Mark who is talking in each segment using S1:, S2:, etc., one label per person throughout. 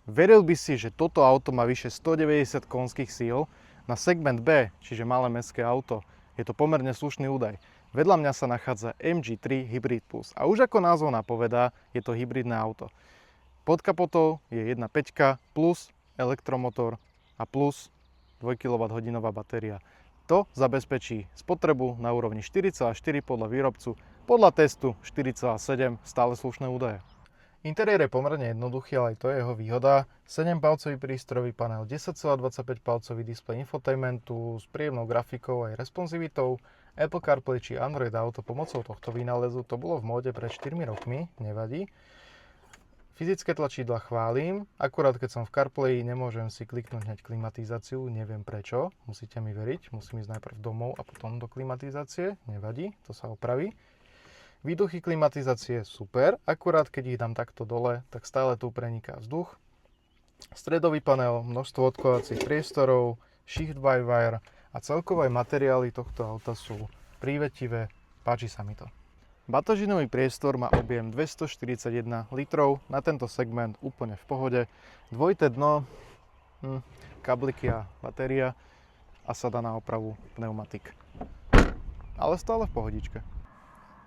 S1: Veril by si, že toto auto má vyše 190 konských síl na segment B, čiže malé mestské auto. Je to pomerne slušný údaj. Vedľa mňa sa nachádza MG3 Hybrid Plus a už ako názov napovedá, je to hybridné auto. Pod kapotou je 1.5 plus elektromotor a plus 2 kWh batéria. To zabezpečí spotrebu na úrovni 4,4 podľa výrobcu, podľa testu 4,7, stále slušné údaje. Interiér je pomerne jednoduchý, ale aj to je jeho výhoda. 7-palcový prístrojový panel, 10,25-palcový displej infotainmentu s príjemnou grafikou aj responsivitou, Apple CarPlay či Android Auto pomocou tohto vynálezu, to bolo v móde pred 4 rokmi, nevadí. Fyzické tlačidlá chválim, akurát keď som v CarPlay, nemôžem si kliknúť hneď klimatizáciu, neviem prečo, musíte mi veriť, musím ísť najprv domov a potom do klimatizácie, nevadí, to sa opraví. Výduchy klimatizácie super, akurát keď ich dám takto dole, tak stále tu preniká vzduch. Stredový panel, množstvo odkladacích priestorov, shift by wire a celkové materiály tohto auta sú prívetivé, páči sa mi to. Batožinový priestor má objem 241 litrov, na tento segment úplne v pohode. Dvojité dno, kabliky a batéria a sada na opravu pneumatik. Ale stále v pohodičke.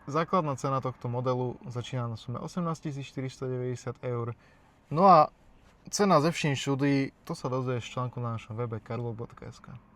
S1: Základná cena tohto modelu začína na sume 18 490 eur. No a cena ze vším všudy, to sa dozvieš v článku na našom webe carlo.sk.